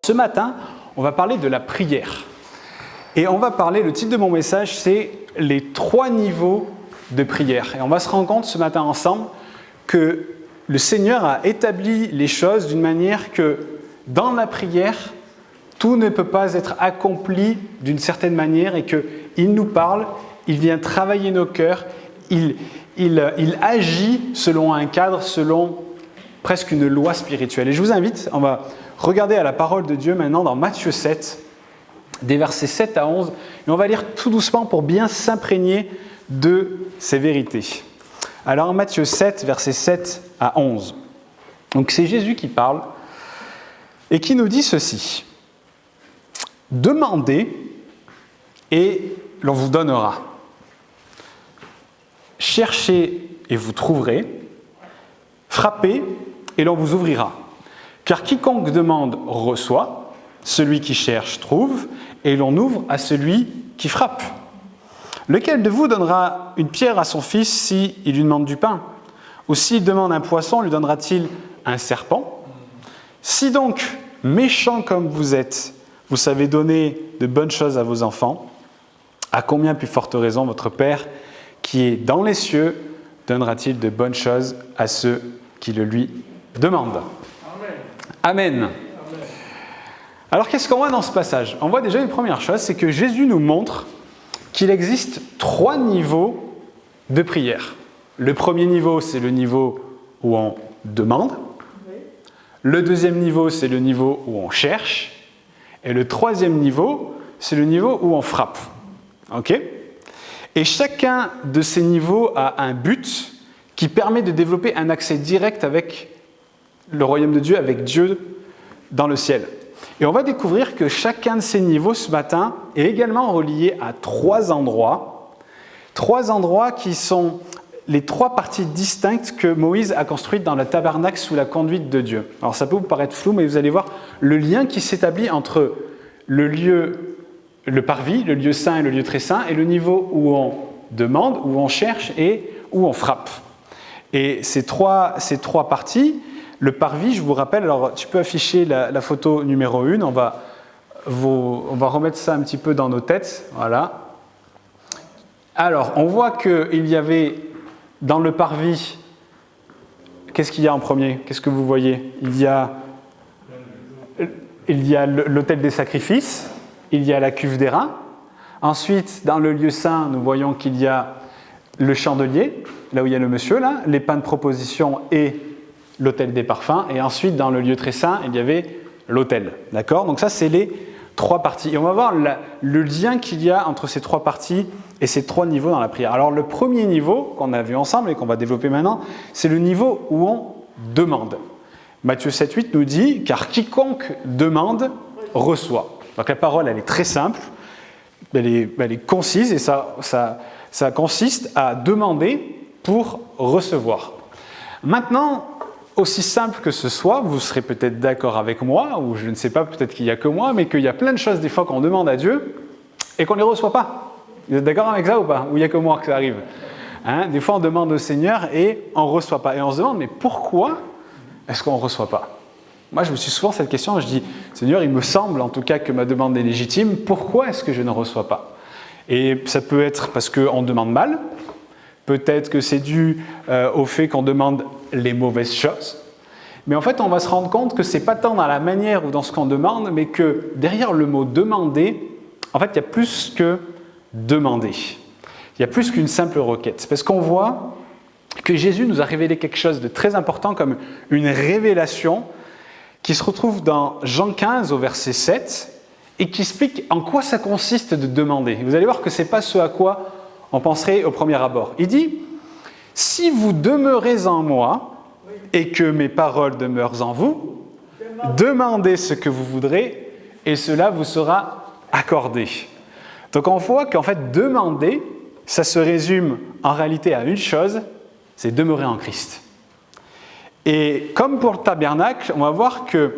Ce matin, on va parler de la prière. Et on va parler, le titre de mon message, c'est les 3 niveaux de prière. Et on va se rendre compte ce matin ensemble que le Seigneur a établi les choses d'une manière que dans la prière, tout ne peut pas être accompli d'une certaine manière et qu'il nous parle, il vient travailler nos cœurs, il agit selon un cadre, selon presque une loi spirituelle. Et je vous invite, on va regarder à la parole de Dieu maintenant dans Matthieu 7, des versets 7 à 11, et on va lire tout doucement pour bien s'imprégner de ces vérités. Alors Matthieu 7, versets 7 à 11. Donc c'est Jésus qui parle et qui nous dit ceci. « Demandez et l'on vous donnera. Cherchez et vous trouverez. Frappez et l'on vous ouvrira. Car quiconque demande reçoit, celui qui cherche trouve, et l'on ouvre à celui qui frappe. Lequel de vous donnera une pierre à son fils s'il lui demande du pain? Ou s'il demande un poisson, lui donnera-t-il un serpent? Si donc, méchants comme vous êtes, vous savez donner de bonnes choses à vos enfants, à combien plus forte raison votre Père, qui est dans les cieux, donnera-t-il de bonnes choses à ceux qui le lui demandent? Amen. Amen. Alors qu'est-ce qu'on voit dans ce passage? On voit déjà une première chose, c'est que Jésus nous montre qu'il existe 3 niveaux de prière. Le premier niveau, c'est le niveau où on demande. Le deuxième niveau, c'est le niveau où on cherche. Et le troisième niveau, c'est le niveau où on frappe. Ok? Et chacun de ces niveaux a un but qui permet de développer un accès direct avec le royaume de Dieu, avec Dieu dans le ciel. Et on va découvrir que chacun de ces niveaux ce matin est également relié à 3 endroits. 3 endroits qui sont les 3 parties distinctes que Moïse a construites dans le tabernacle sous la conduite de Dieu. Alors ça peut vous paraître flou, mais vous allez voir le lien qui s'établit entre le parvis, le lieu saint et le lieu très saint, et le niveau où on demande, où on cherche et où on frappe. Et ces trois parties, le parvis, je vous rappelle, alors tu peux afficher la photo numéro 1, on va remettre ça un petit peu dans nos têtes, voilà. Alors, on voit qu'il y avait dans le parvis, qu'est-ce qu'il y a en premier? Qu'est-ce que vous voyez? Il y a l'autel des sacrifices, il y a la cuve d'airain. Ensuite, dans le lieu saint, nous voyons qu'il y a le chandelier, là où il y a le monsieur, là, les pains de proposition et l'autel des parfums. Et ensuite, dans le lieu très saint, il y avait l'autel. D'accord? Donc ça, c'est les 3 parties. Et on va voir le lien qu'il y a entre ces 3 parties et ces 3 niveaux dans la prière. Alors, le premier niveau qu'on a vu ensemble et qu'on va développer maintenant, c'est le niveau où on demande. Matthieu 7,8 nous dit « Car quiconque demande, reçoit ». Donc la parole, elle est très simple, elle est concise et ça consiste à demander pour recevoir. Maintenant, aussi simple que ce soit, vous serez peut-être d'accord avec moi, ou je ne sais pas, peut-être qu'il n'y a que moi, mais qu'il y a plein de choses des fois qu'on demande à Dieu et qu'on ne les reçoit pas. Vous êtes d'accord avec ça ou pas? Ou il n'y a que moi que ça arrive? Des fois, on demande au Seigneur et on ne reçoit pas. Et on se demande, mais pourquoi est-ce qu'on ne reçoit pas? Moi, je me suis souvent cette question, je dis, Seigneur, il me semble en tout cas que ma demande est légitime, pourquoi est-ce que je ne reçois pas? Et ça peut être parce qu'on demande mal, peut-être que c'est dû au fait qu'on demande les mauvaises choses, mais en fait, on va se rendre compte que ce n'est pas tant dans la manière ou dans ce qu'on demande, mais que derrière le mot « demander », en fait, il y a plus que « demander ». Il y a plus qu'une simple requête, parce qu'on voit que Jésus nous a révélé quelque chose de très important comme une révélation qui se retrouve dans Jean 15 au verset 7 et qui explique en quoi ça consiste de demander. Vous allez voir que ce n'est pas ce à quoi on penserait au premier abord. Il dit « Si vous demeurez en moi et que mes paroles demeurent en vous, demandez ce que vous voudrez et cela vous sera accordé. » Donc on voit qu'en fait demander, ça se résume en réalité à une chose, c'est demeurer en Christ. Et comme pour le tabernacle, on va voir que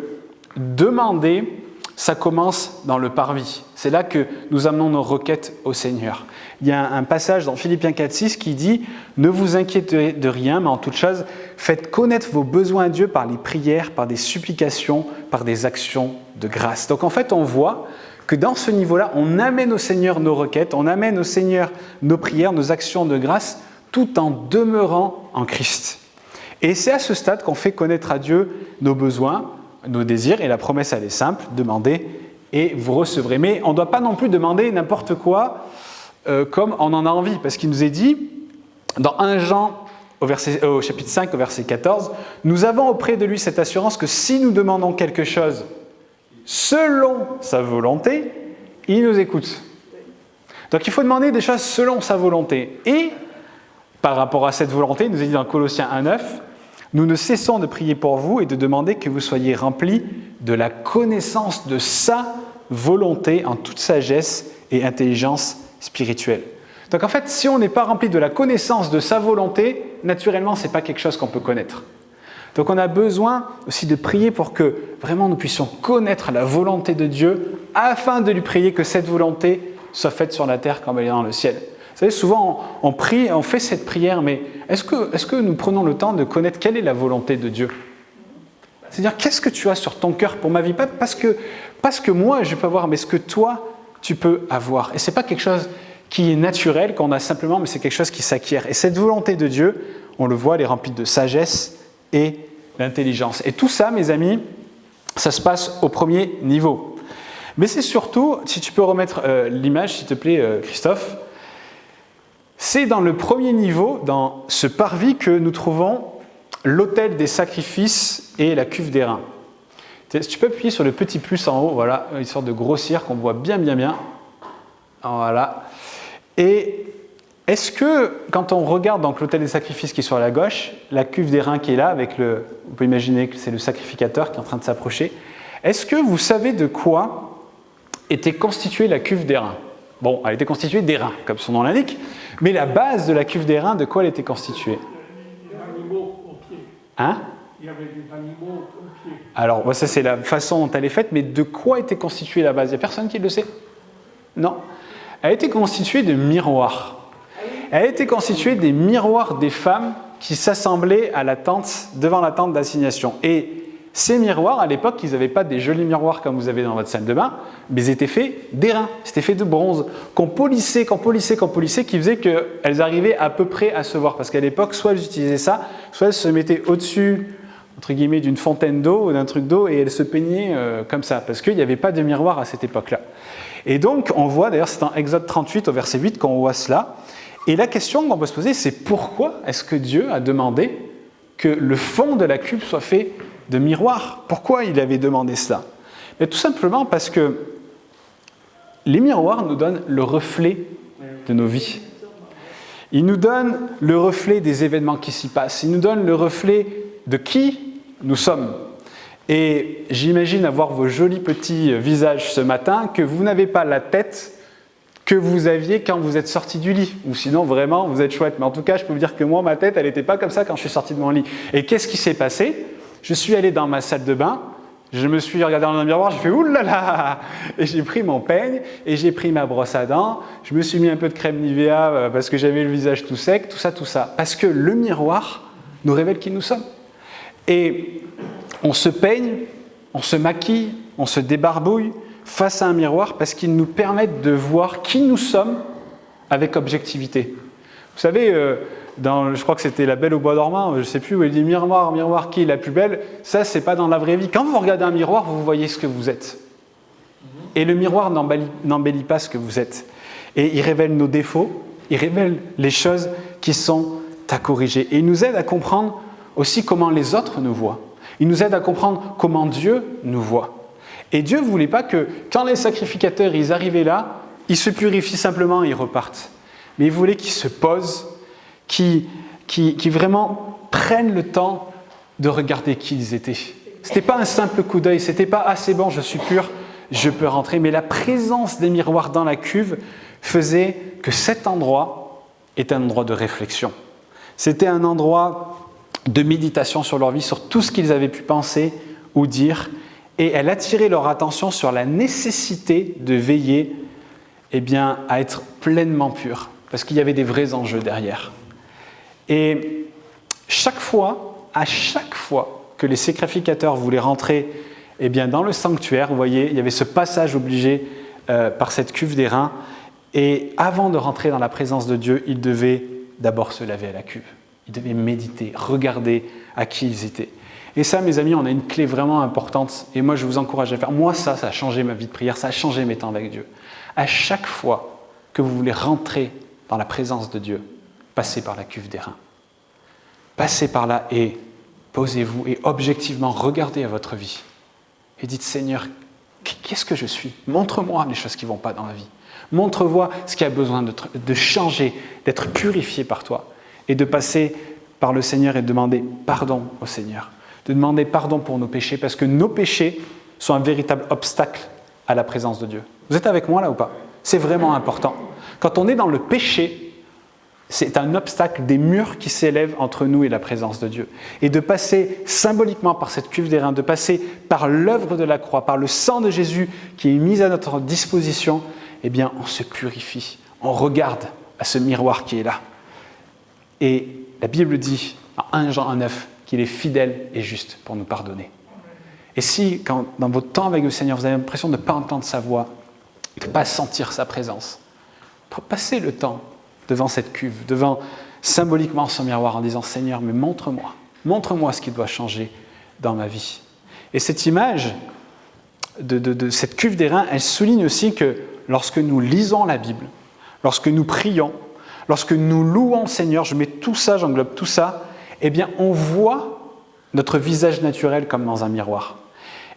demander ça commence dans le parvis. C'est là que nous amenons nos requêtes au Seigneur. Il y a un passage dans Philippiens 4,6 qui dit « Ne vous inquiétez de rien, mais en toute chose, faites connaître vos besoins à Dieu par les prières, par des supplications, par des actions de grâce. » Donc en fait, on voit que dans ce niveau-là, on amène au Seigneur nos requêtes, on amène au Seigneur nos prières, nos actions de grâce, tout en demeurant en Christ. Et c'est à ce stade qu'on fait connaître à Dieu nos besoins, nos désirs, et la promesse, elle est simple, demandez et vous recevrez. Mais on ne doit pas non plus demander n'importe quoi comme on en a envie, parce qu'il nous est dit, dans 1 Jean, au chapitre 5, au verset 14, « Nous avons auprès de lui cette assurance que si nous demandons quelque chose selon sa volonté, il nous écoute. » Donc il faut demander des choses selon sa volonté. Et par rapport à cette volonté, il nous est dit dans Colossiens 1,9, « Nous ne cessons de prier pour vous et de demander que vous soyez remplis de la connaissance de sa volonté en toute sagesse et intelligence spirituelle. » Donc en fait, si on n'est pas rempli de la connaissance de sa volonté, naturellement, ce n'est pas quelque chose qu'on peut connaître. Donc on a besoin aussi de prier pour que vraiment nous puissions connaître la volonté de Dieu afin de lui prier que cette volonté soit faite sur la terre comme elle est dans le ciel. Vous savez, souvent on prie, on fait cette prière, mais est-ce que nous prenons le temps de connaître quelle est la volonté de Dieu ? C'est-à-dire, qu'est-ce que tu as sur ton cœur pour ma vie ? Pas parce que moi je peux avoir, mais ce que toi tu peux avoir. Et ce n'est pas quelque chose qui est naturel, qu'on a simplement, mais c'est quelque chose qui s'acquiert. Et cette volonté de Dieu, on le voit, elle est remplie de sagesse et d'intelligence. Et tout ça, mes amis, ça se passe au premier niveau. Mais c'est surtout, si tu peux remettre l'image, s'il te plaît, Christophe, c'est dans le premier niveau, dans ce parvis, que nous trouvons l'autel des sacrifices et la cuve d'airain. Si tu peux appuyer sur le petit plus en haut, voilà, histoire de grossir, qu'on voit bien. Voilà. Et est-ce que, quand on regarde donc l'autel des sacrifices qui est sur la gauche, la cuve d'airain qui est là, on peut imaginer que c'est le sacrificateur qui est en train de s'approcher, est-ce que vous savez de quoi était constituée la cuve d'airain ? Bon, elle était constituée d'airain, comme son nom l'indique, mais la base de la cuve d'airain, de quoi elle était constituée ? Des animaux au pied. Hein ? Il y avait des animaux au pied. Alors, ça c'est la façon dont elle est faite, mais de quoi était constituée la base ? Il n'y a personne qui le sait ? Non. Elle était constituée de miroirs. Elle était constituée des miroirs des femmes qui s'assemblaient à la tente, devant la tente d'assignation. Et ces miroirs, à l'époque, ils n'avaient pas des jolis miroirs comme vous avez dans votre salle de bain, mais ils étaient faits d'airain, c'était fait de bronze, qu'on polissait, qui faisait qu'elles arrivaient à peu près à se voir. Parce qu'à l'époque, soit elles utilisaient ça, soit elles se mettaient au-dessus, entre guillemets, d'une fontaine d'eau ou d'un truc d'eau, et elles se peignaient comme ça, parce qu'il n'y avait pas de miroir à cette époque-là. Et donc, on voit, d'ailleurs, c'est en Exode 38, au verset 8, qu'on voit cela. Et la question qu'on peut se poser, c'est pourquoi est-ce que Dieu a demandé que le fond de la cuve soit fait de miroirs ? Pourquoi il avait demandé cela ? Mais tout simplement parce que les miroirs nous donnent le reflet de nos vies. Ils nous donnent le reflet des événements qui s'y passent. Ils nous donnent le reflet de qui nous sommes. Et j'imagine avoir vos jolis petits visages ce matin, que vous n'avez pas la tête que vous aviez quand vous êtes sorti du lit. Ou sinon, vraiment, vous êtes chouette. Mais en tout cas, je peux vous dire que moi, ma tête, elle n'était pas comme ça quand je suis sorti de mon lit. Et qu'est-ce qui s'est passé ? Je suis allé dans ma salle de bain, je me suis regardé dans le miroir, j'ai fait « oulala !» Et j'ai pris mon peigne, et j'ai pris ma brosse à dents, je me suis mis un peu de crème Nivea parce que j'avais le visage tout sec, tout ça. Parce que le miroir nous révèle qui nous sommes. Et on se peigne, on se maquille, on se débarbouille face à un miroir parce qu'ils nous permettent de voir qui nous sommes avec objectivité. Vous savez, je crois que c'était La Belle au bois dormant, je ne sais plus où il dit « Miroir, miroir, qui est la plus belle ?» Ça, ce n'est pas dans la vraie vie. Quand vous regardez un miroir, vous voyez ce que vous êtes. Et le miroir n'embellit pas ce que vous êtes. Et il révèle nos défauts, il révèle les choses qui sont à corriger. Et il nous aide à comprendre aussi comment les autres nous voient. Il nous aide à comprendre comment Dieu nous voit. Et Dieu ne voulait pas que, quand les sacrificateurs ils arrivaient là, ils se purifient simplement et ils repartent. Mais il voulait qu'ils se posent, qui vraiment prennent le temps de regarder qui ils étaient. Ce n'était pas un simple coup d'œil, ce n'était pas « ah c'est bon, je suis pur, je peux rentrer », mais la présence des miroirs dans la cuve faisait que cet endroit était un endroit de réflexion. C'était un endroit de méditation sur leur vie, sur tout ce qu'ils avaient pu penser ou dire, et elle attirait leur attention sur la nécessité de veiller à être pleinement pur, parce qu'il y avait des vrais enjeux derrière. Et à chaque fois que les sacrificateurs voulaient rentrer dans le sanctuaire, vous voyez, il y avait ce passage obligé par cette cuve d'airain, et avant de rentrer dans la présence de Dieu, ils devaient d'abord se laver à la cuve. Ils devaient méditer, regarder à qui ils étaient. Et ça, mes amis, on a une clé vraiment importante, et moi je vous encourage à faire. Moi, ça a changé ma vie de prière, ça a changé mes temps avec Dieu. À chaque fois que vous voulez rentrer dans la présence de Dieu, passez par la cuve d'airain. Passez par là et posez-vous et objectivement regardez à votre vie. Et dites, Seigneur, qu'est-ce que je suis ? Montre-moi les choses qui ne vont pas dans la vie. Montre-moi ce qui a besoin de changer, d'être purifié par toi. Et de passer par le Seigneur et de demander pardon au Seigneur. De demander pardon pour nos péchés, parce que nos péchés sont un véritable obstacle à la présence de Dieu. Vous êtes avec moi là ou pas ? C'est vraiment important. Quand on est dans le péché, c'est un obstacle, des murs qui s'élèvent entre nous et la présence de Dieu. Et de passer symboliquement par cette cuve d'airain, de passer par l'œuvre de la croix, par le sang de Jésus qui est mis à notre disposition, on se purifie. On regarde à ce miroir qui est là. Et la Bible dit, en 1 Jean 1,9, qu'il est fidèle et juste pour nous pardonner. Et si, dans votre temps avec le Seigneur, vous avez l'impression de ne pas entendre sa voix, de ne pas sentir sa présence, passez le temps devant cette cuve, devant symboliquement son miroir en disant « Seigneur, mais montre-moi ce qui doit changer dans ma vie. » Et cette image de cette cuve d'airain, elle souligne aussi que lorsque nous lisons la Bible, lorsque nous prions, lorsque nous louons le Seigneur, je mets tout ça, j'englobe tout ça, on voit notre visage naturel comme dans un miroir.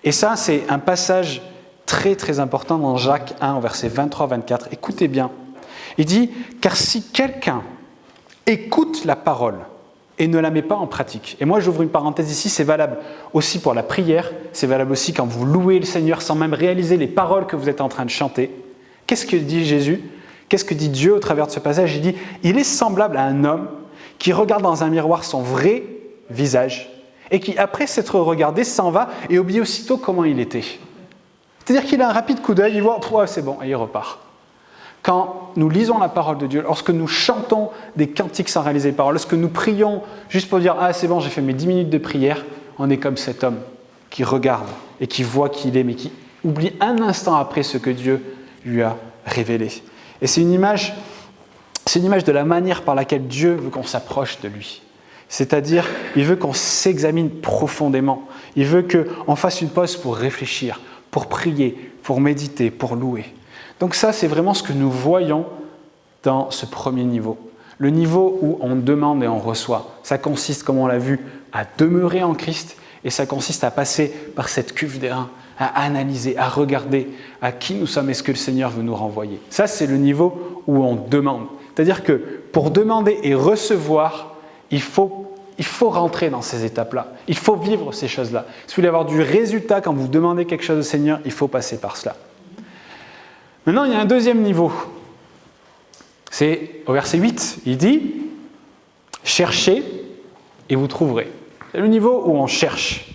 Et ça, c'est un passage très très important dans Jacques 1, au verset 23-24. Écoutez bien. Il dit « Car si quelqu'un écoute la parole et ne la met pas en pratique. » Et moi, j'ouvre une parenthèse ici, c'est valable aussi pour la prière, c'est valable aussi quand vous louez le Seigneur sans même réaliser les paroles que vous êtes en train de chanter. Qu'est-ce que dit Jésus ? Qu'est-ce que dit Dieu au travers de ce passage ? Il dit « Il est semblable à un homme qui regarde dans un miroir son vrai visage et qui, après s'être regardé, s'en va et oublie aussitôt comment il était. » C'est-à-dire qu'il a un rapide coup d'œil, il voit « c'est bon » et il repart. Quand nous lisons la parole de Dieu, lorsque nous chantons des cantiques sans réaliser les paroles, lorsque nous prions juste pour dire « Ah, c'est bon, j'ai fait mes 10 minutes de prière », on est comme cet homme qui regarde et qui voit qui il est, mais qui oublie un instant après ce que Dieu lui a révélé. Et c'est une image de la manière par laquelle Dieu veut qu'on s'approche de lui. C'est-à-dire, il veut qu'on s'examine profondément. Il veut qu'on fasse une pause pour réfléchir, pour prier, pour méditer, pour louer. Donc ça, c'est vraiment ce que nous voyons dans ce premier niveau. Le niveau où on demande et on reçoit. Ça consiste, comme on l'a vu, à demeurer en Christ et ça consiste à passer par cette cuve d'airain, à analyser, à regarder à qui nous sommes et ce que le Seigneur veut nous renvoyer. Ça, c'est le niveau où on demande. C'est-à-dire que pour demander et recevoir, il faut rentrer dans ces étapes-là. Il faut vivre ces choses-là. Si vous voulez avoir du résultat quand vous demandez quelque chose au Seigneur, il faut passer par cela. Maintenant, il y a un deuxième niveau. C'est au verset 8, il dit « Cherchez et vous trouverez ». C'est le niveau où on cherche.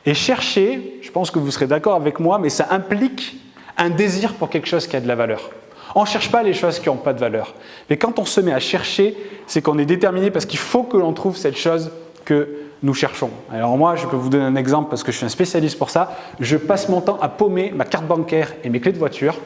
Et chercher, je pense que vous serez d'accord avec moi, mais ça implique un désir pour quelque chose qui a de la valeur. On ne cherche pas les choses qui n'ont pas de valeur. Mais quand on se met à chercher, c'est qu'on est déterminé parce qu'il faut que l'on trouve cette chose que nous cherchons. Alors moi, je peux vous donner un exemple parce que je suis un spécialiste pour ça. Je passe mon temps à paumer ma carte bancaire et mes clés de voiture.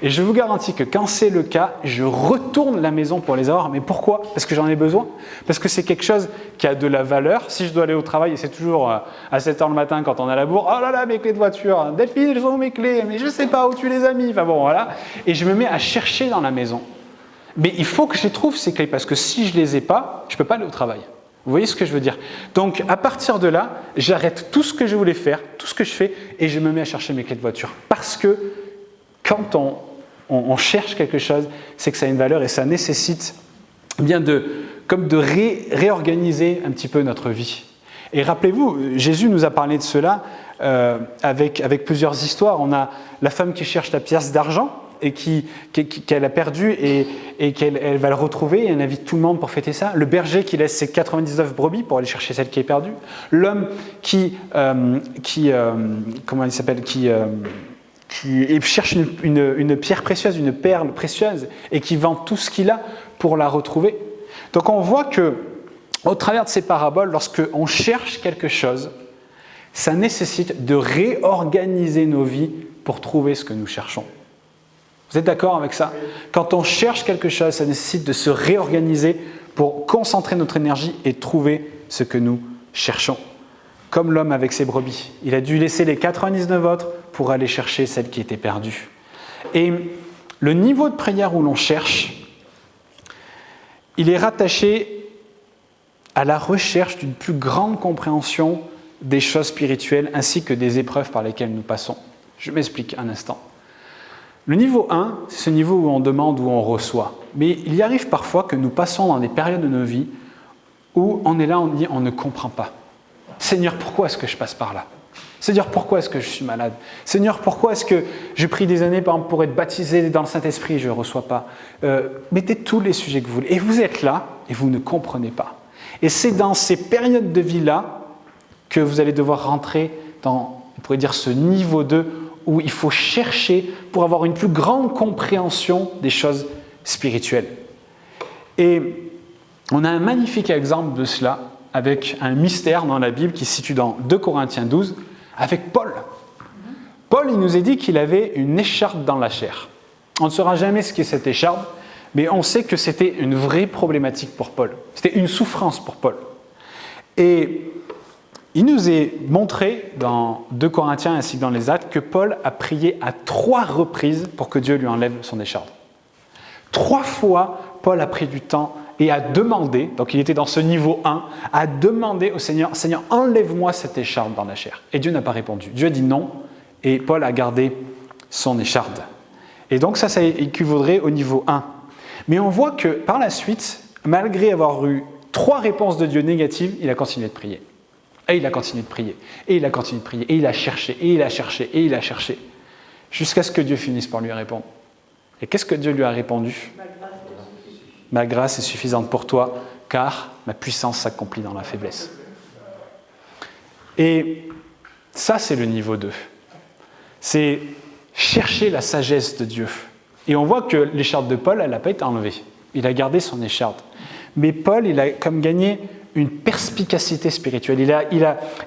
Et je vous garantis que quand c'est le cas, je retourne la maison pour les avoir. Mais pourquoi ? Parce que j'en ai besoin. Parce que c'est quelque chose qui a de la valeur. Si je dois aller au travail, et c'est toujours à 7h le matin quand on a la bourre, oh là là, mes clés de voiture, Delphine, elles sont où mes clés ? Mais je ne sais pas où tu les as mis. Enfin bon, voilà. Et je me mets à chercher dans la maison. Mais il faut que je trouve ces clés parce que si je ne les ai pas, je ne peux pas aller au travail. Vous voyez ce que je veux dire ? Donc, à partir de là, j'arrête tout ce que je voulais faire, tout ce que je fais, et je me mets à chercher mes clés de voiture. Parce que quand on cherche quelque chose, c'est que ça a une valeur et ça nécessite bien de réorganiser un petit peu notre vie. Et rappelez-vous, Jésus nous a parlé de cela avec plusieurs histoires. On a la femme qui cherche la pièce d'argent, et qu'elle a perdu et qu'elle va le retrouver, et elle invite tout le monde pour fêter ça. Le berger qui laisse ses 99 brebis pour aller chercher celle qui est perdue. L'homme qui cherche une pierre précieuse, une perle précieuse, et qui vend tout ce qu'il a pour la retrouver. Donc on voit que, au travers de ces paraboles, lorsque on cherche quelque chose, ça nécessite de réorganiser nos vies pour trouver ce que nous cherchons. Vous êtes d'accord avec ça? Quand on cherche quelque chose, ça nécessite de se réorganiser pour concentrer notre énergie et trouver ce que nous cherchons. Comme l'homme avec ses brebis. Il a dû laisser les 99 autres pour aller chercher celle qui était perdue. Et le niveau de prière où l'on cherche, il est rattaché à la recherche d'une plus grande compréhension des choses spirituelles ainsi que des épreuves par lesquelles nous passons. Je m'explique un instant. Le niveau 1, c'est ce niveau où on demande, où on reçoit. Mais il y arrive parfois que nous passons dans des périodes de nos vies où on est là, on dit, on ne comprend pas. Seigneur, pourquoi est-ce que je passe par là? Seigneur, pourquoi est-ce que je suis malade? Seigneur, pourquoi est-ce que j'ai pris des années, par exemple, pour être baptisé dans le Saint-Esprit et je ne reçois pas? Mettez tous les sujets que vous voulez. Et vous êtes là et vous ne comprenez pas. Et c'est dans ces périodes de vie-là que vous allez devoir rentrer dans, on pourrait dire, ce niveau 2 où il faut chercher pour avoir une plus grande compréhension des choses spirituelles. Et on a un magnifique exemple de cela avec un mystère dans la Bible qui se situe dans 2 Corinthiens 12, avec Paul. Paul, il nous est dit qu'il avait une écharpe dans la chair. On ne saura jamais ce qu'est cette écharpe, mais on sait que c'était une vraie problématique pour Paul. C'était une souffrance pour Paul. Et il nous est montré dans 2 Corinthiens ainsi que dans les Actes que Paul a prié à 3 reprises pour que Dieu lui enlève son écharpe. 3 fois, Paul a pris du temps et a demandé, donc il était dans ce niveau 1, a demandé au Seigneur, « Seigneur, enlève-moi cette écharpe dans la chair. » Et Dieu n'a pas répondu. Dieu a dit non, et Paul a gardé son écharpe. Et donc ça équivaudrait au niveau 1. Mais on voit que par la suite, malgré avoir eu 3 réponses de Dieu négatives, il a continué de prier. Et il a continué de prier, et il a continué de prier, et il a cherché, et il a cherché, et il a cherché, jusqu'à ce que Dieu finisse par lui répondre. Et qu'est-ce que Dieu lui a répondu? Ma grâce est suffisante pour toi, car ma puissance s'accomplit dans la faiblesse. Et ça, c'est le niveau 2. C'est chercher la sagesse de Dieu. Et on voit que l'écharpe de Paul, elle n'a pas été enlevée. Il a gardé son écharpe. Mais Paul, il a comme gagné une perspicacité spirituelle.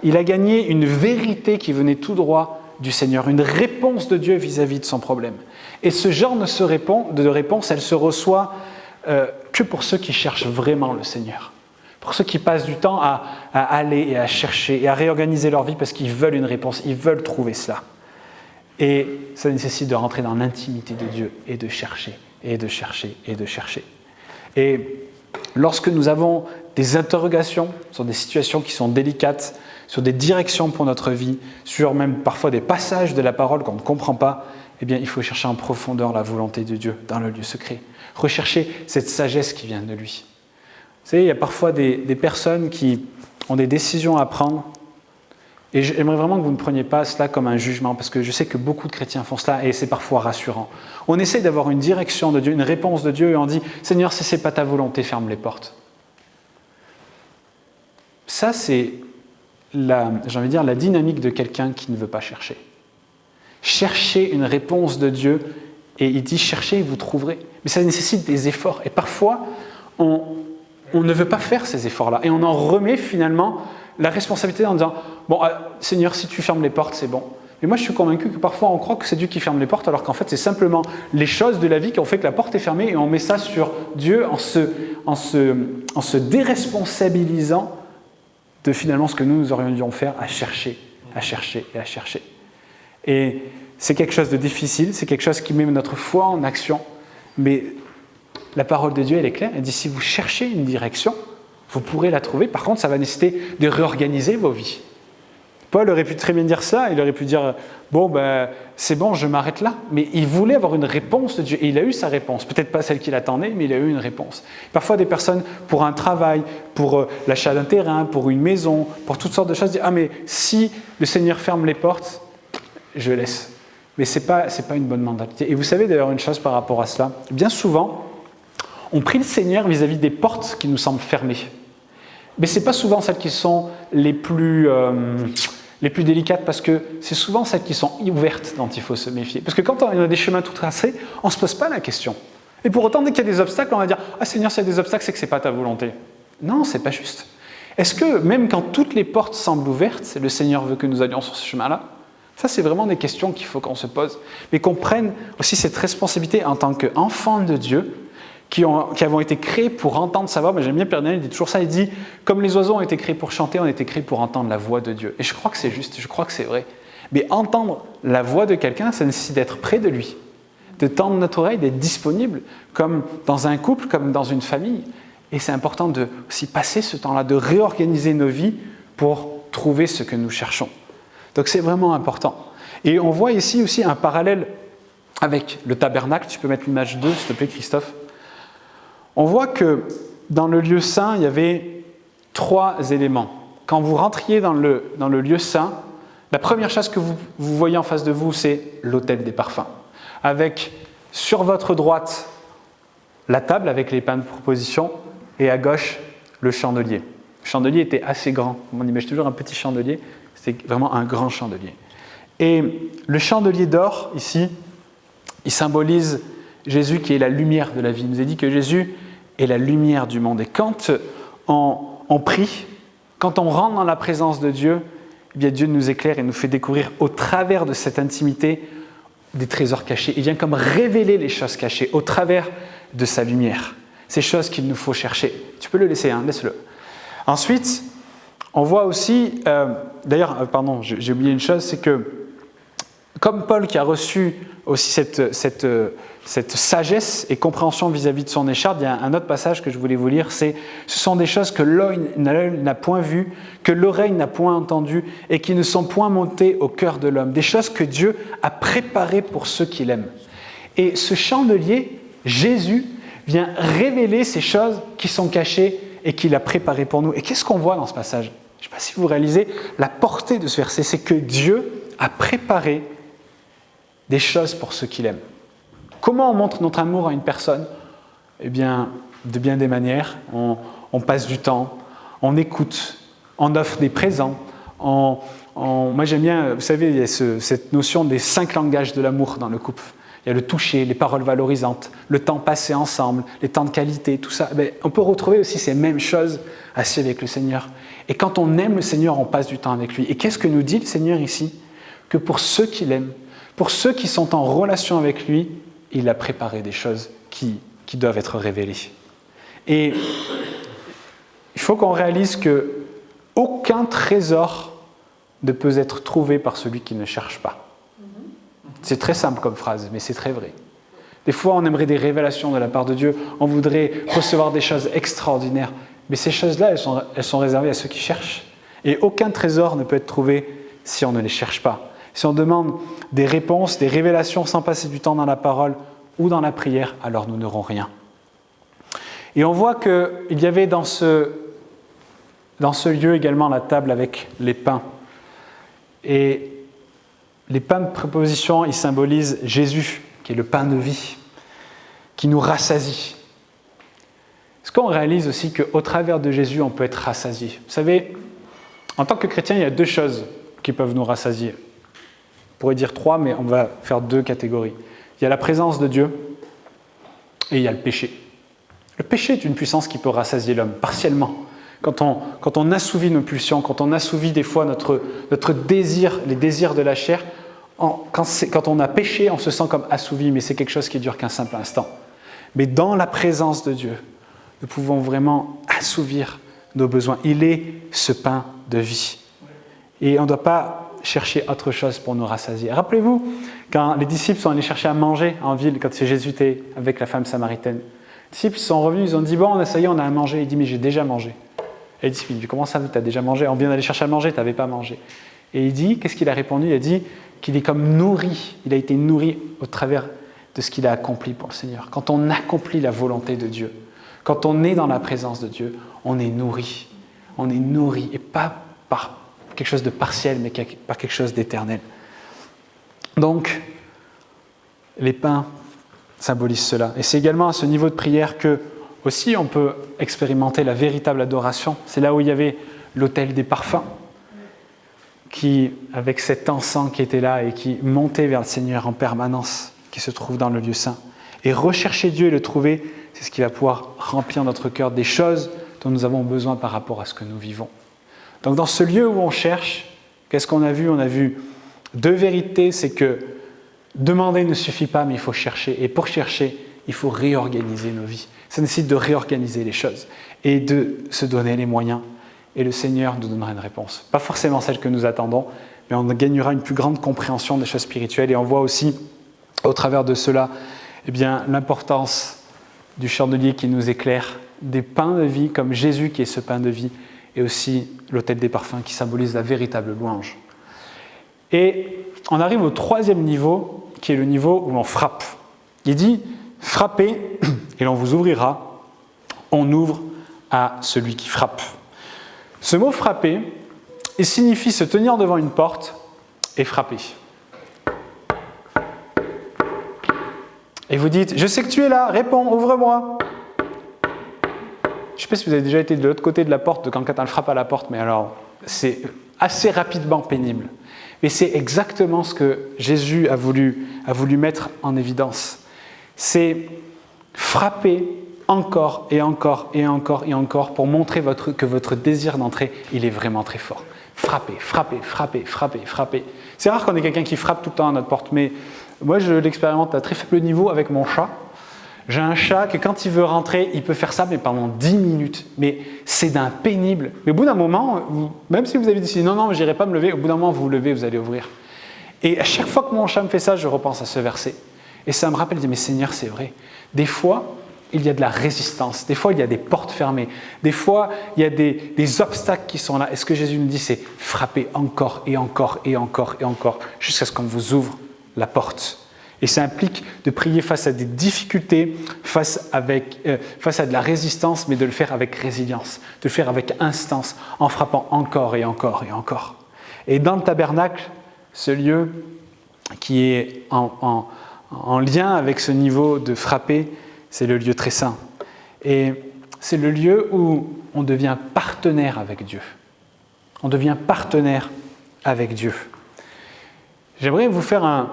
Il a gagné une vérité qui venait tout droit du Seigneur, une réponse de Dieu vis-à-vis de son problème. Et ce genre de réponse, elle se reçoit que pour ceux qui cherchent vraiment le Seigneur. Pour ceux qui passent du temps à aller et à chercher et à réorganiser leur vie parce qu'ils veulent une réponse, ils veulent trouver cela. Et ça nécessite de rentrer dans l'intimité de Dieu et de chercher, et de chercher, et de chercher. Et lorsque nous avons des interrogations sur des situations qui sont délicates, sur des directions pour notre vie, sur même parfois des passages de la parole qu'on ne comprend pas, eh bien, il faut chercher en profondeur la volonté de Dieu dans le lieu secret. Rechercher cette sagesse qui vient de lui. Vous savez, il y a parfois des personnes qui ont des décisions à prendre. Et j'aimerais vraiment que vous ne preniez pas cela comme un jugement, parce que je sais que beaucoup de chrétiens font cela et c'est parfois rassurant. On essaie d'avoir une direction de Dieu, une réponse de Dieu, et on dit « Seigneur, si ce n'est pas ta volonté, ferme les portes. » Ça, c'est la dynamique de quelqu'un qui ne veut pas chercher. Cherchez une réponse de Dieu, et il dit « Cherchez et vous trouverez ». Mais ça nécessite des efforts, et parfois, on ne veut pas faire ces efforts-là, et on en remet finalement la responsabilité en disant « Bon, Seigneur, si tu fermes les portes, c'est bon. » Mais moi, je suis convaincu que parfois, on croit que c'est Dieu qui ferme les portes, alors qu'en fait, c'est simplement les choses de la vie qui ont fait que la porte est fermée, et on met ça sur Dieu en se déresponsabilisant de finalement ce que nous aurions dû faire à chercher, à chercher et à chercher. Et c'est quelque chose de difficile, c'est quelque chose qui met notre foi en action, mais la parole de Dieu, elle est claire, elle dit « Si vous cherchez une direction, vous pourrez la trouver. Par contre, ça va nécessiter de réorganiser vos vies. » Paul aurait pu très bien dire ça, il aurait pu dire « Bon, c'est bon, je m'arrête là. » Mais il voulait avoir une réponse de Dieu, et il a eu sa réponse. Peut-être pas celle qu'il attendait, mais il a eu une réponse. Parfois, des personnes, pour un travail, pour l'achat d'un terrain, pour une maison, pour toutes sortes de choses, disent « Ah, mais si le Seigneur ferme les portes, je laisse. mais ce n'est pas une bonne mentalité. Et vous savez d'ailleurs une chose par rapport à cela, bien souvent, on prie le Seigneur vis-à-vis des portes qui nous semblent fermées. Mais ce n'est pas souvent celles qui sont les plus délicates, parce que c'est souvent celles qui sont ouvertes dont il faut se méfier. Parce que quand on a des chemins tout tracés, on ne se pose pas la question. Et pour autant, dès qu'il y a des obstacles, on va dire « Ah Seigneur, s'il y a des obstacles, c'est que ce n'est pas ta volonté. » Non, ce n'est pas juste. Est-ce que même quand toutes les portes semblent ouvertes, le Seigneur veut que nous allions sur ce chemin-là? Ça, c'est vraiment des questions qu'il faut qu'on se pose. Mais qu'on prenne aussi cette responsabilité en tant qu'enfants de Dieu, qui avons été créés pour entendre sa voix. Mais j'aime bien Père Daniel, il dit toujours ça, il dit « Comme les oiseaux ont été créés pour chanter, on a été créés pour entendre la voix de Dieu. » Et je crois que c'est juste, je crois que c'est vrai. Mais entendre la voix de quelqu'un, ça nécessite d'être près de lui, de tendre notre oreille, d'être disponible, comme dans un couple, comme dans une famille. Et c'est important de aussi passer ce temps-là, de réorganiser nos vies pour trouver ce que nous cherchons. Donc c'est vraiment important. Et on voit ici aussi un parallèle avec le tabernacle. Tu peux mettre l'image 2, s'il te plaît, Christophe. On voit que dans le lieu saint, il y avait 3 éléments. Quand vous rentriez dans le lieu saint, la première chose que vous voyez en face de vous, c'est l'autel des parfums. Avec, sur votre droite, la table avec les pains de proposition, et à gauche, le chandelier. Le chandelier était assez grand. On imagine toujours un petit chandelier. C'est vraiment un grand chandelier. Et le chandelier d'or, ici, il symbolise Jésus qui est la lumière de la vie. Il nous a dit que Jésus est la lumière du monde. Et quand on prie, quand on rentre dans la présence de Dieu, eh bien Dieu nous éclaire et nous fait découvrir au travers de cette intimité des trésors cachés. Il vient comme révéler les choses cachées au travers de sa lumière. Ces choses qu'il nous faut chercher. Tu peux le laisser, hein, laisse-le. Ensuite, on voit aussi, j'ai oublié une chose, c'est que comme Paul qui a reçu aussi cette sagesse et compréhension vis-à-vis de son écharpe, il y a un autre passage que je voulais vous lire, ce sont des choses que l'œil n'a point vues, que l'oreille n'a point entendues et qui ne sont point montées au cœur de l'homme. Des choses que Dieu a préparées pour ceux qui l'aiment. Et ce chandelier, Jésus, vient révéler ces choses qui sont cachées et qu'il a préparées pour nous. Et qu'est-ce qu'on voit dans ce passage? Je ne sais pas si vous réalisez la portée de ce verset, c'est que Dieu a préparé des choses pour ceux qui l'aiment. Comment on montre notre amour à une personne? Eh bien, de bien des manières. On passe du temps, on écoute, on offre des présents. Moi j'aime bien, vous savez, il y a cette notion des 5 langages de l'amour dans le couple. Il y a le toucher, les paroles valorisantes, le temps passé ensemble, les temps de qualité, tout ça. On peut retrouver aussi ces mêmes choses assis avec le Seigneur. Et quand on aime le Seigneur, on passe du temps avec lui. Et qu'est-ce que nous dit le Seigneur ici? Que pour ceux qui l'aiment, pour ceux qui sont en relation avec lui, il a préparé des choses qui doivent être révélées. Et il faut qu'on réalise qu'aucun trésor ne peut être trouvé par celui qui ne cherche pas. C'est très simple comme phrase, mais c'est très vrai. Des fois, on aimerait des révélations de la part de Dieu, on voudrait recevoir des choses extraordinaires, mais ces choses-là, elles sont réservées à ceux qui cherchent. Et aucun trésor ne peut être trouvé si on ne les cherche pas. Si on demande des réponses, des révélations sans passer du temps dans la parole ou dans la prière, alors nous n'aurons rien. Et on voit qu'il y avait dans ce lieu également la table avec les pains. Et les pains de préposition, ils symbolisent Jésus, qui est le pain de vie, qui nous rassasie. Est-ce qu'on réalise aussi qu'au travers de Jésus, on peut être rassasié? Vous savez, en tant que chrétien, il y a 2 choses qui peuvent nous rassasier. On pourrait dire 3, mais on va faire 2 catégories. Il y a la présence de Dieu et il y a le péché. Le péché est une puissance qui peut rassasier l'homme, partiellement. Quand on assouvit nos pulsions, quand on assouvit des fois notre désir, les désirs de la chair, quand on a péché, on se sent comme assouvi, mais c'est quelque chose qui ne dure qu'un simple instant. Mais dans la présence de Dieu, nous pouvons vraiment assouvir nos besoins. Il est ce pain de vie. Et on ne doit pas chercher autre chose pour nous rassasier. Rappelez-vous, quand les disciples sont allés chercher à manger en ville, quand Jésus était avec la femme samaritaine, les disciples sont revenus, ils ont dit « Bon, ça y est, on a à manger. » Il dit « Mais j'ai déjà mangé. » Et les disciples disent « Comment ça, tu as déjà mangé? On vient d'aller chercher à manger, tu n'avais pas mangé. » Et il dit, qu'est-ce qu'il a répondu? Il a dit qu'il est comme nourri. Il a été nourri au travers de ce qu'il a accompli pour le Seigneur. Quand on accomplit la volonté de Dieu, quand on est dans la présence de Dieu, on est nourri. On est nourri, et pas par quelque chose de partiel, mais par quelque chose d'éternel. Donc, les pains symbolisent cela. Et c'est également à ce niveau de prière que aussi on peut expérimenter la véritable adoration. C'est là où il y avait l'autel des parfums, qui, avec cet encens qui était là et qui montait vers le Seigneur en permanence, qui se trouve dans le lieu saint. Et rechercher Dieu et le trouver, c'est ce qui va pouvoir remplir notre cœur des choses dont nous avons besoin par rapport à ce que nous vivons. Donc dans ce lieu où on cherche, qu'est-ce qu'on a vu ? On a vu deux vérités, c'est que demander ne suffit pas, mais il faut chercher. Et pour chercher, il faut réorganiser nos vies. Ça nécessite de réorganiser les choses et de se donner les moyens. Et le Seigneur nous donnera une réponse. Pas forcément celle que nous attendons, mais on gagnera une plus grande compréhension des choses spirituelles. Et on voit aussi, au travers de cela, l'importance du chandelier qui nous éclaire, des pains de vie, comme Jésus qui est ce pain de vie, et aussi l'autel des parfums qui symbolise la véritable louange. Et on arrive au troisième niveau, qui est le niveau où l'on frappe. Il dit « Frappez, et l'on vous ouvrira. On ouvre à celui qui frappe. » Ce mot « frapper », il signifie se tenir devant une porte et frapper. Et vous dites « Je sais que tu es là, réponds, ouvre-moi !» Je ne sais pas si vous avez déjà été de l'autre côté de la porte quand quelqu'un frappe à la porte, mais alors c'est assez rapidement pénible. Mais c'est exactement ce que Jésus a voulu mettre en évidence. C'est frapper encore et encore et encore et encore pour montrer que votre désir d'entrer, il est vraiment très fort. Frappez, frappez, frappez, frappez, frappez. C'est rare qu'on ait quelqu'un qui frappe tout le temps à notre porte, mais moi je l'expérimente à très faible niveau avec mon chat. J'ai un chat que quand il veut rentrer, il peut faire ça mais pendant 10 minutes. Mais c'est d'un pénible. Mais au bout d'un moment, même si vous avez dit non, je n'irai pas me lever, au bout d'un moment vous vous levez, vous allez ouvrir. Et à chaque fois que mon chat me fait ça, je repense à ce verset. Et ça me rappelle, je dis mais Seigneur, c'est vrai. Des fois, il y a de la résistance. Des fois, il y a des portes fermées. Des fois, il y a des obstacles qui sont là. Et ce que Jésus nous dit, c'est frapper encore et encore et encore et encore jusqu'à ce qu'on vous ouvre la porte. Et ça implique de prier face à des difficultés, face à de la résistance, mais de le faire avec résilience, de le faire avec instance, en frappant encore et encore et encore. Et dans le tabernacle, ce lieu qui est en lien avec ce niveau de frapper, c'est le lieu très saint. Et c'est le lieu où on devient partenaire avec Dieu. On devient partenaire avec Dieu. J'aimerais vous faire un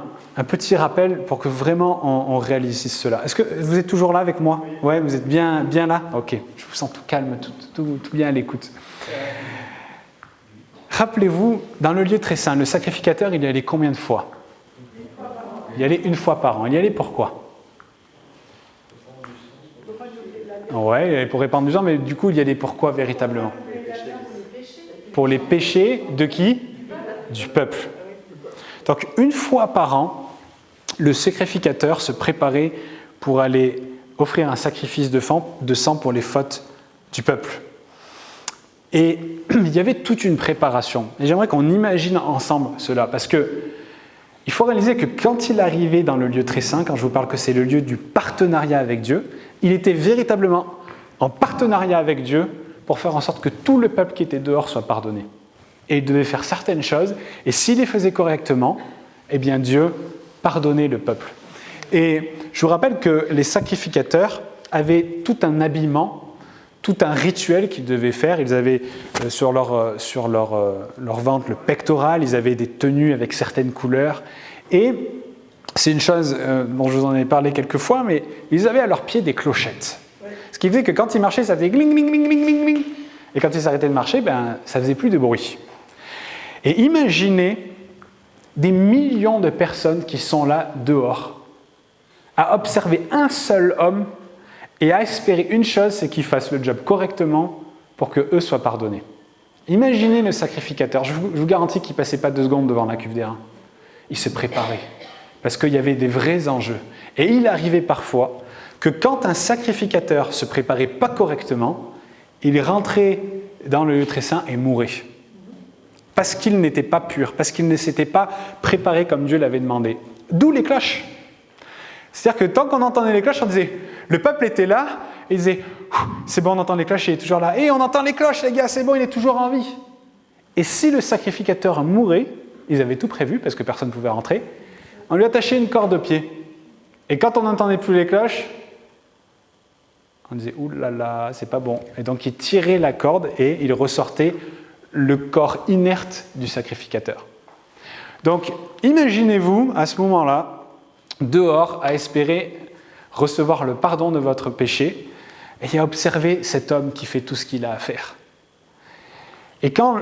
petit rappel pour que vraiment on réalise cela. Est-ce que vous êtes toujours là avec moi ? Oui, vous êtes bien là ? Ok, je vous sens tout calme, tout bien à l'écoute. Rappelez-vous, dans le lieu très saint, le sacrificateur, il y allait combien de fois ? Il y allait une fois par an. Il y allait pourquoi ? Oui, il y allait pour répandre du sang, mais du coup, il y allait pourquoi véritablement ? Pour les péchés de qui ? Du peuple. Donc, une fois par an, le sacrificateur se préparait pour aller offrir un sacrifice de sang pour les fautes du peuple. Et il y avait toute une préparation. Et j'aimerais qu'on imagine ensemble cela, parce que il faut réaliser que quand il arrivait dans le lieu très saint, quand je vous parle que c'est le lieu du partenariat avec Dieu, il était véritablement en partenariat avec Dieu pour faire en sorte que tout le peuple qui était dehors soit pardonné. Et il devait faire certaines choses, et s'il les faisait correctement, eh bien Dieu pardonnait le peuple. Et je vous rappelle que les sacrificateurs avaient tout un habillement, tout un rituel qu'ils devaient faire. Ils avaient sur leur ventre le pectoral, ils avaient des tenues avec certaines couleurs. Et c'est une chose dont je vous en ai parlé quelques fois, mais ils avaient à leurs pieds des clochettes. Ce qui faisait que quand ils marchaient, ça faisait gling, gling, gling, gling, gling, gling. Et quand ils s'arrêtaient de marcher, ça faisait plus de bruit. Et imaginez des millions de personnes qui sont là dehors, à observer un seul homme et à espérer une chose, c'est qu'il fasse le job correctement pour qu'eux soient pardonnés. Imaginez le sacrificateur, je vous garantis qu'il ne passait pas 2 secondes devant la cuve d'airain. Il se préparait, parce qu'il y avait des vrais enjeux. Et il arrivait parfois que quand un sacrificateur ne se préparait pas correctement, il rentrait dans le lieu très saint et mourait. Parce qu'il n'était pas pur, parce qu'il ne s'était pas préparé comme Dieu l'avait demandé. D'où les cloches. C'est-à-dire que tant qu'on entendait les cloches, on disait, le peuple était là, et il disait, c'est bon, on entend les cloches, il est toujours là. Et on entend les cloches, les gars, c'est bon, il est toujours en vie. Et si le sacrificateur mourait, ils avaient tout prévu, parce que personne ne pouvait rentrer, on lui attachait une corde au pied. Et quand on n'entendait plus les cloches, on disait « Ouh là là, c'est pas bon ». Et donc il tirait la corde et il ressortait le corps inerte du sacrificateur. Donc imaginez-vous à ce moment-là, dehors, à espérer recevoir le pardon de votre péché et à observer cet homme qui fait tout ce qu'il a à faire. Et quand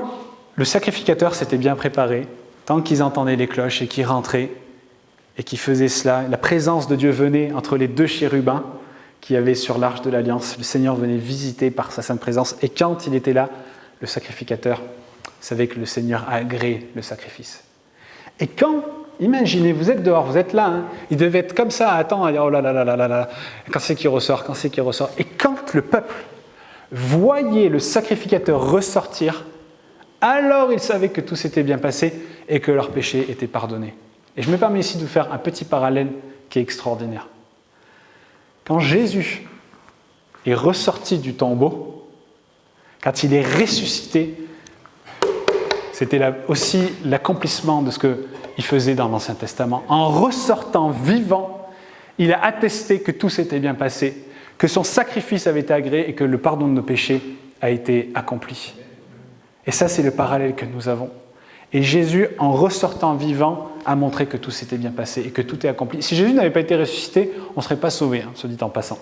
le sacrificateur s'était bien préparé, tant qu'ils entendaient les cloches et qu'ils rentraient et qu'ils faisaient cela, la présence de Dieu venait entre les deux chérubins qu'il y avait sur l'arche de l'Alliance. Le Seigneur venait visiter par sa sainte présence. Et quand il était là, le sacrificateur savait que le Seigneur a agréé le sacrifice. Et quand, imaginez, vous êtes dehors, vous êtes là, hein, il devait être comme ça, à attendre, à dire « Oh là là là là là là, quand c'est qu'il ressort, quand c'est qu'il ressort ?» Et quand le peuple voyait le sacrificateur ressortir, alors ils savaient que tout s'était bien passé et que leur péché était pardonné. Et je me permets ici de vous faire un petit parallèle qui est extraordinaire. Quand Jésus est ressorti du tombeau, quand il est ressuscité, c'était aussi l'accomplissement de ce qu'il faisait dans l'Ancien Testament. En ressortant vivant, il a attesté que tout s'était bien passé, que son sacrifice avait été agréé et que le pardon de nos péchés a été accompli. Et ça, c'est le parallèle que nous avons. Et Jésus, en ressortant vivant, a montré que tout s'était bien passé et que tout est accompli. Si Jésus n'avait pas été ressuscité, on ne serait pas sauvés, soit dit en passant.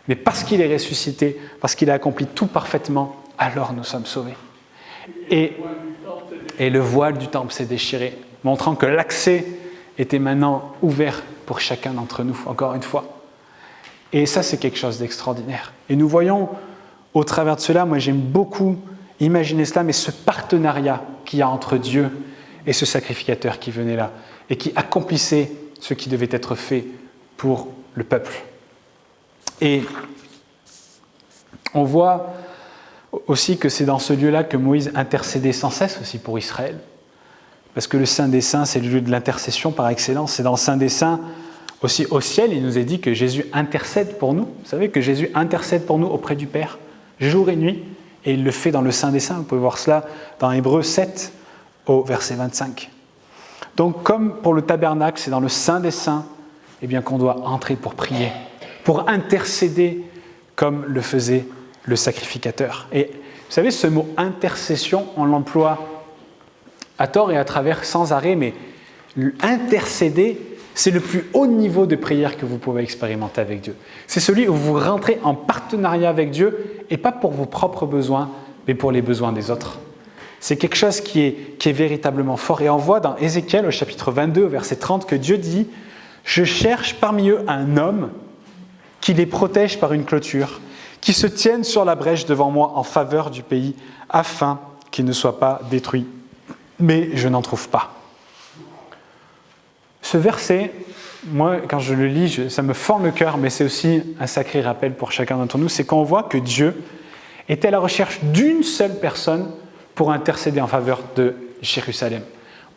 Mais parce qu'il est ressuscité, parce qu'il a accompli tout parfaitement, alors nous sommes sauvés. Et le voile du temple s'est déchiré, montrant que l'accès était maintenant ouvert pour chacun d'entre nous, encore une fois. Et ça, c'est quelque chose d'extraordinaire. Et nous voyons, au travers de cela, moi j'aime beaucoup imaginer cela, mais ce partenariat qu'il y a entre Dieu et ce sacrificateur qui venait là, et qui accomplissait ce qui devait être fait pour le peuple. Et on voit aussi que c'est dans ce lieu-là que Moïse intercédait sans cesse aussi pour Israël. Parce que le Saint des Saints, c'est le lieu de l'intercession par excellence. C'est dans le Saint des Saints, aussi au ciel, il nous est dit que Jésus intercède pour nous. Vous savez que Jésus intercède pour nous auprès du Père, jour et nuit. Et il le fait dans le Saint des Saints. Vous pouvez voir cela dans Hébreux 7, au verset 25. Donc, comme pour le tabernacle, c'est dans le Saint des Saints, eh bien, qu'on doit entrer pour prier, pour intercéder comme le faisait le sacrificateur. Et vous savez, ce mot intercession, on l'emploie à tort et à travers sans arrêt, mais intercéder, c'est le plus haut niveau de prière que vous pouvez expérimenter avec Dieu. C'est celui où vous rentrez en partenariat avec Dieu, et pas pour vos propres besoins, mais pour les besoins des autres. C'est quelque chose qui est véritablement fort. Et on voit dans Ézéchiel, au chapitre 22, au verset 30, que Dieu dit « Je cherche parmi eux un homme qui les protège par une clôture, qui se tienne sur la brèche devant moi en faveur du pays, afin qu'il ne soit pas détruit. Mais je n'en trouve pas. » Ce verset, moi, quand je le lis, ça me fend le cœur, mais c'est aussi un sacré rappel pour chacun d'entre nous, c'est qu'on voit que Dieu était à la recherche d'une seule personne pour intercéder en faveur de Jérusalem.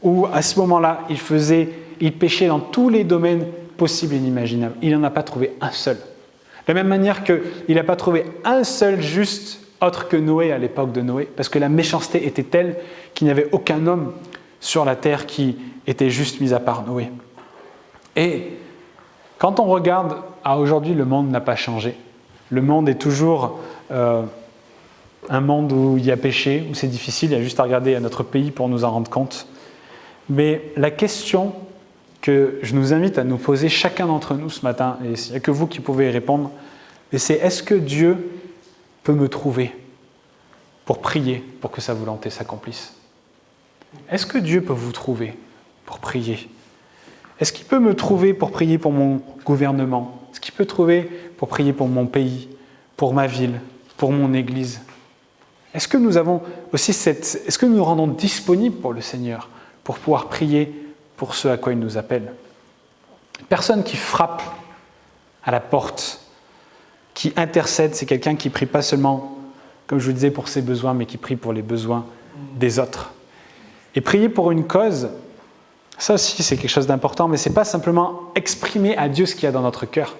Où, à ce moment-là, il péchait dans tous les domaines possibles et inimaginables. Il n'en a pas trouvé un seul. De la même manière qu'il n'a pas trouvé un seul juste autre que Noé à l'époque de Noé, parce que la méchanceté était telle qu'il n'y avait aucun homme sur la terre qui était juste mis à part Noé. Et quand on regarde à aujourd'hui, le monde n'a pas changé. Le monde est toujours un monde où il y a péché, où c'est difficile, il y a juste à regarder à notre pays pour nous en rendre compte. Mais la question que je nous invite à nous poser chacun d'entre nous ce matin, et il n'y a que vous qui pouvez y répondre, c'est est-ce que Dieu peut me trouver pour prier pour que sa volonté s'accomplisse? Est-ce que Dieu peut vous trouver pour prier? Est-ce qu'il peut me trouver pour prier pour mon gouvernement? Est-ce qu'il peut trouver pour prier pour mon pays, pour ma ville, pour mon église? Est-ce que nous avons aussi est-ce que nous nous rendons disponibles pour le Seigneur, pour pouvoir prier pour ce à quoi il nous appelle? Personne qui frappe à la porte, qui intercède, c'est quelqu'un qui prie pas seulement, comme je vous disais, pour ses besoins, mais qui prie pour les besoins des autres. Et prier pour une cause, ça aussi c'est quelque chose d'important, mais ce n'est pas simplement exprimer à Dieu ce qu'il y a dans notre cœur.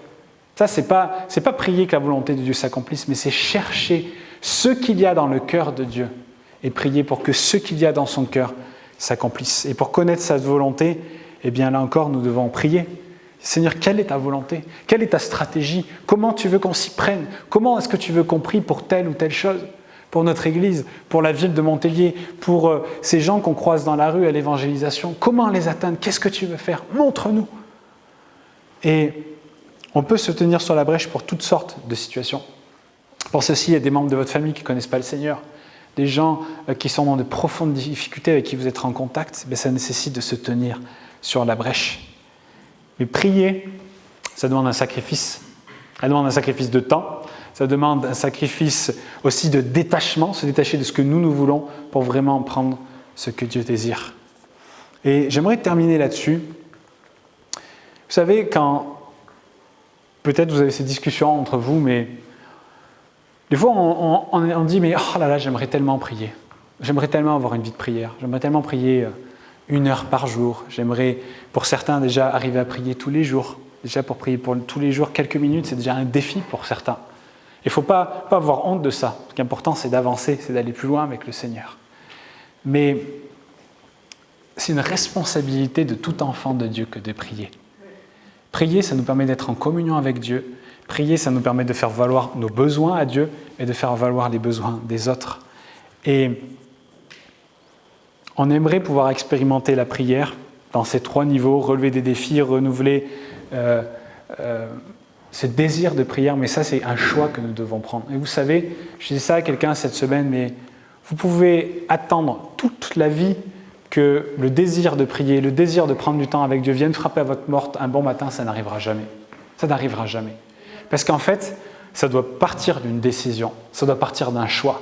Ça, c'est pas prier que la volonté de Dieu s'accomplisse, mais c'est chercher ce qu'il y a dans le cœur de Dieu et prier pour que ce qu'il y a dans son cœur s'accomplisse. Et pour connaître sa volonté, eh bien là encore, nous devons prier. Seigneur, quelle est ta volonté? Quelle est ta stratégie? Comment tu veux qu'on s'y prenne? Comment est-ce que tu veux qu'on prie pour telle ou telle chose? Pour notre Église, pour la ville de Montpellier, pour ces gens qu'on croise dans la rue à l'évangélisation. Comment les atteindre? Qu'est-ce que tu veux faire? Montre-nous. Et on peut se tenir sur la brèche pour toutes sortes de situations. Pour ceci, il y a des membres de votre famille qui ne connaissent pas le Seigneur, des gens qui sont dans de profondes difficultés avec qui vous êtes en contact. Ça nécessite de se tenir sur la brèche. Mais prier, ça demande un sacrifice. Ça demande un sacrifice de temps, ça demande un sacrifice aussi de détachement, se détacher de ce que nous voulons pour vraiment prendre ce que Dieu désire. Et j'aimerais terminer là-dessus. Vous savez, quand peut-être vous avez ces discussions entre vous, mais des fois on dit, mais oh là là, j'aimerais tellement prier. J'aimerais tellement avoir une vie de prière. J'aimerais tellement prier 1 heure par jour. J'aimerais, pour certains, déjà arriver à prier tous les jours. Déjà, pour prier pour tous les jours, quelques minutes, c'est déjà un défi pour certains. Il ne faut pas avoir honte de ça. Ce qui est important, c'est d'avancer, c'est d'aller plus loin avec le Seigneur. Mais c'est une responsabilité de tout enfant de Dieu que de prier. Prier, ça nous permet d'être en communion avec Dieu. Prier, ça nous permet de faire valoir nos besoins à Dieu et de faire valoir les besoins des autres. Et on aimerait pouvoir expérimenter la prière dans ces 3 niveaux, relever des défis, renouveler ce désir de prière, mais ça, c'est un choix que nous devons prendre. Et vous savez, je disais ça à quelqu'un cette semaine, mais vous pouvez attendre toute la vie que le désir de prier, le désir de prendre du temps avec Dieu vienne frapper à votre porte un bon matin, ça n'arrivera jamais. Ça n'arrivera jamais. Parce qu'en fait, ça doit partir d'une décision, ça doit partir d'un choix.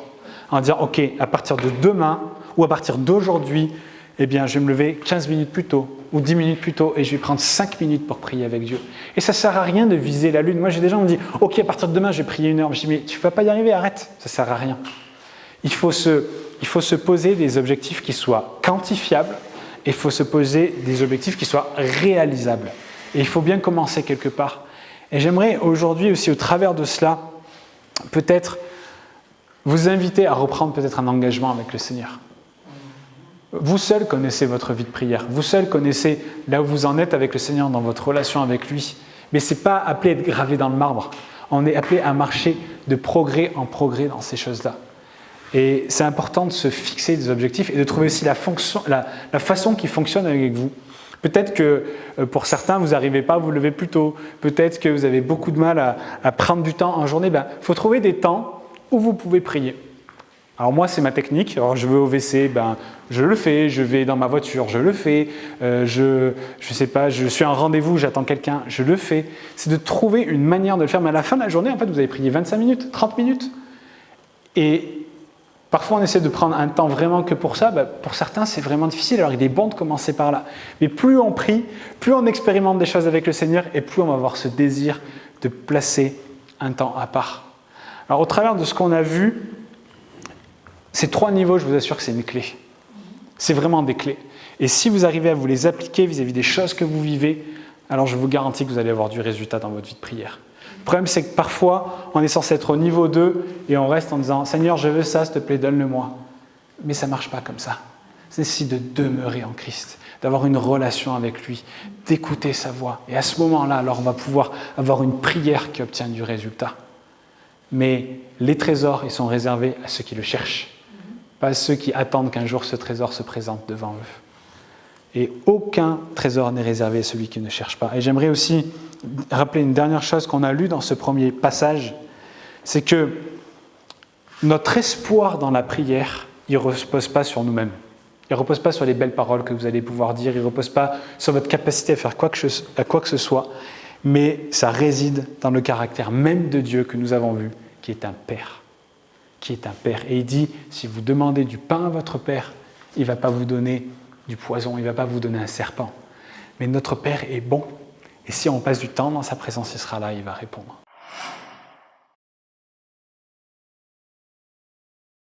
En disant, ok, à partir de demain ou à partir d'aujourd'hui, eh bien, je vais me lever 15 minutes plus tôt ou 10 minutes plus tôt et je vais prendre 5 minutes pour prier avec Dieu. Et ça ne sert à rien de viser la lune. Moi, j'ai des gens qui me disent, ok, à partir de demain, je vais prier 1 heure. Je dis, mais tu ne vas pas y arriver, arrête. Ça ne sert à rien. Il faut se poser des objectifs qui soient quantifiables et il faut se poser des objectifs qui soient réalisables. Et il faut bien commencer quelque part. Et j'aimerais aujourd'hui aussi, au travers de cela, peut-être vous inviter à reprendre peut-être un engagement avec le Seigneur. Vous seul connaissez votre vie de prière. Vous seul connaissez là où vous en êtes avec le Seigneur dans votre relation avec lui. Mais ce n'est pas appelé à être gravé dans le marbre. On est appelé à marcher de progrès en progrès dans ces choses-là. Et c'est important de se fixer des objectifs et de trouver aussi la façon qui fonctionne avec vous. Peut-être que pour certains, vous n'arrivez pas à vous lever plus tôt. Peut-être que vous avez beaucoup de mal à prendre du temps en journée. Il faut trouver des temps où vous pouvez prier. Alors moi, c'est ma technique. Alors je vais au WC, je le fais. Je vais dans ma voiture, je le fais. Je sais pas, je suis à un rendez-vous, j'attends quelqu'un, je le fais. C'est de trouver une manière de le faire. Mais à la fin de la journée, en fait, vous avez prié 25 minutes, 30 minutes. Et parfois, on essaie de prendre un temps vraiment que pour ça. Pour certains, c'est vraiment difficile. Alors, il est bon de commencer par là. Mais plus on prie, plus on expérimente des choses avec le Seigneur et plus on va avoir ce désir de placer un temps à part. Alors, au travers de ce qu'on a vu, ces 3 niveaux, je vous assure que c'est une clé. C'est vraiment des clés. Et si vous arrivez à vous les appliquer vis-à-vis des choses que vous vivez, alors je vous garantis que vous allez avoir du résultat dans votre vie de prière. Le problème, c'est que parfois, on est censé être au niveau 2 et on reste en disant « Seigneur, je veux ça, s'il te plaît, donne-le-moi ». Mais ça ne marche pas comme ça. Ça nécessite de demeurer en Christ, d'avoir une relation avec lui, d'écouter sa voix. Et à ce moment-là, alors on va pouvoir avoir une prière qui obtient du résultat. Mais les trésors, ils sont réservés à ceux qui le cherchent, pas à ceux qui attendent qu'un jour ce trésor se présente devant eux. Et aucun trésor n'est réservé à celui qui ne cherche pas. Et j'aimerais aussi rappeler une dernière chose qu'on a lue dans ce premier passage, c'est que notre espoir dans la prière, il ne repose pas sur nous-mêmes. Il ne repose pas sur les belles paroles que vous allez pouvoir dire, il ne repose pas sur votre capacité à faire quoi que ce soit, mais ça réside dans le caractère même de Dieu que nous avons vu, qui est un Père. Qui est un Père. Et il dit, si vous demandez du pain à votre Père, il ne va pas vous donner du poison, il ne va pas vous donner un serpent. Mais notre Père est bon. Et si on passe du temps dans sa présence, il sera là, il va répondre.